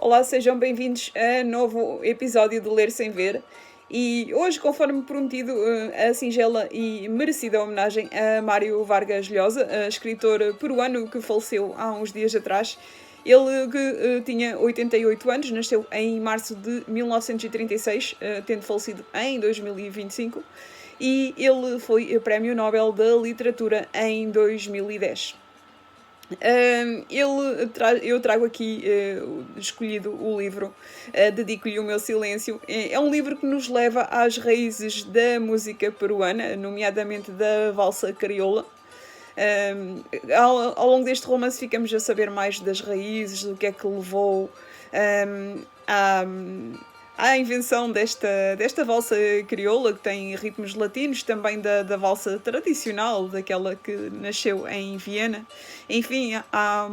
Olá, sejam bem-vindos a novo episódio de Ler Sem Ver. E hoje, conforme prometido, a singela e merecida homenagem a Mário Vargas Llosa, escritor peruano que faleceu há uns dias atrás. Ele que tinha 88 anos, nasceu em março de 1936, tendo falecido em 2025, e ele foi Prémio Nobel da Literatura em 2010. Eu trago aqui escolhido o livro, Dedico-lhe o meu silêncio. É um livro que nos leva às raízes da música peruana, nomeadamente da valsa crioula. Ao longo deste romance ficamos a saber mais das raízes, do que é que levou à, à invenção desta valsa crioula, que tem ritmos latinos, também da valsa tradicional, daquela que nasceu em Viena. Enfim, há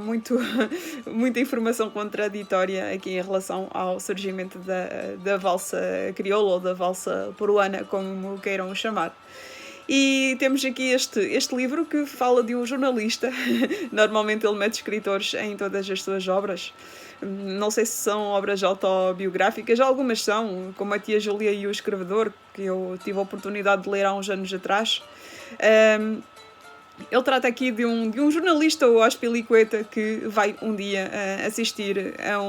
muita informação contraditória aqui em relação ao surgimento da valsa crioula ou da valsa peruana, como queiram chamar. E temos aqui este livro que fala de um jornalista. Normalmente ele mete escritores em todas as suas obras. Não sei se são obras autobiográficas, algumas são, como a Tia Júlia e o Escrevedor, que eu tive a oportunidade de ler há uns anos atrás. Ele trata aqui de um jornalista, o Aspilicueta, que vai um dia assistir a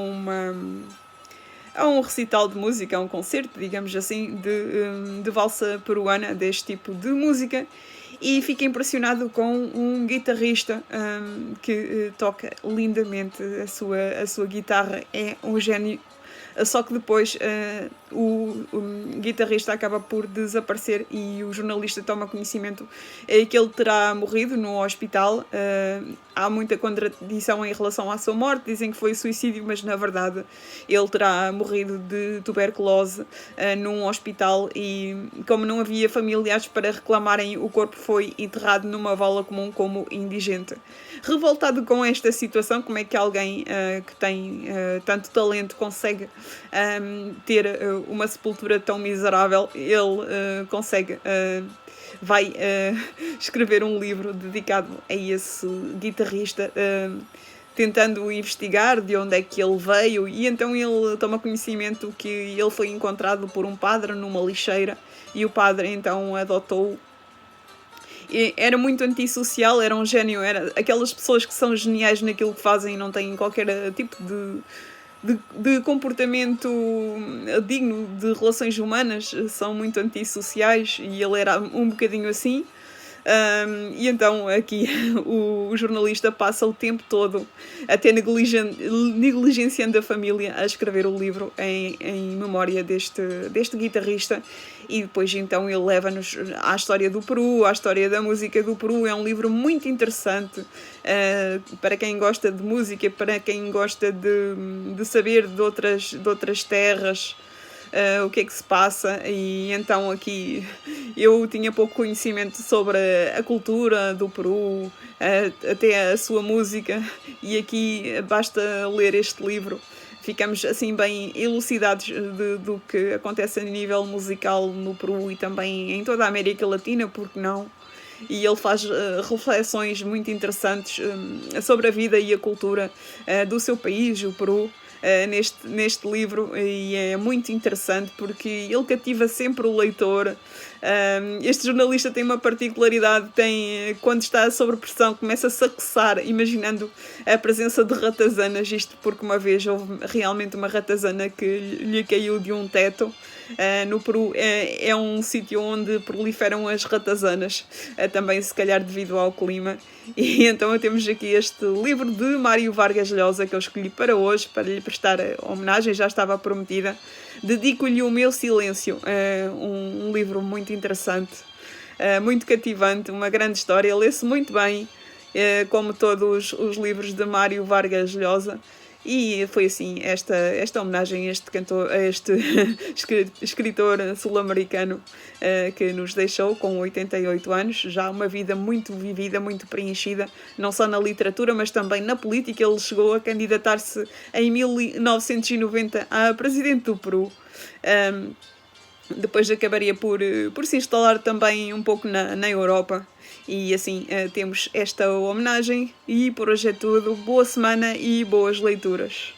um recital de música, a um concerto, digamos assim, de valsa peruana, deste tipo de música, e fica impressionado com um guitarrista que toca lindamente a sua guitarra. É um gênio. Só que depois o guitarrista acaba por desaparecer e o jornalista toma conhecimento que ele terá morrido no hospital. Há muita contradição em relação à sua morte, dizem que foi suicídio, mas na verdade ele terá morrido de tuberculose num hospital, e como não havia familiares para reclamarem, o corpo foi enterrado numa vala comum como indigente. Revoltado com esta situação, como é que alguém que tem tanto talento consegue ter uma sepultura tão miserável? Ele consegue vai escrever um livro dedicado a esse guitarrista, tentando investigar de onde é que ele veio, e então ele toma conhecimento que ele foi encontrado por um padre numa lixeira, e o padre então adotou. Era muito antissocial, era um gênio, era aquelas pessoas que são geniais naquilo que fazem e não têm qualquer tipo de comportamento digno de relações humanas, são muito antissociais, e ele era um bocadinho assim. E então aqui o jornalista passa o tempo todo até negligenciando a família a escrever o livro em memória deste guitarrista, e depois então ele leva-nos à história do Peru, à história da música do Peru. É um livro muito interessante para quem gosta de música, para quem gosta de saber de outras terras, o que é que se passa. E então aqui eu tinha pouco conhecimento sobre a cultura do Peru, até a sua música, e aqui basta ler este livro, ficamos assim bem elucidados do que acontece a nível musical no Peru e também em toda a América Latina, porque não? E ele faz reflexões muito interessantes sobre a vida e a cultura do seu país, o Peru, neste livro, e é muito interessante porque ele cativa sempre o leitor. Este jornalista tem uma particularidade, quando está sob pressão, começa-se a coçar, imaginando a presença de ratazanas, isto porque uma vez houve realmente uma ratazana que lhe caiu de um teto. No Peru é um sítio onde proliferam as ratazanas, também se calhar devido ao clima. E então temos aqui este livro de Mário Vargas Llosa que eu escolhi para hoje, para lhe prestar homenagem, já estava prometida. Dedico-lhe o meu silêncio, um livro muito interessante, muito cativante, uma grande história, lê-se muito bem, como todos os livros de Mário Vargas Llosa. E foi assim esta homenagem a este cantor, a este escritor sul-americano, que nos deixou com 88 anos, já uma vida muito vivida, muito preenchida, não só na literatura, mas também na política. Ele chegou a candidatar-se em 1990 a presidente do Peru. Depois acabaria por se instalar também um pouco na Europa. E assim temos esta homenagem, e por hoje é tudo. Boa semana e boas leituras.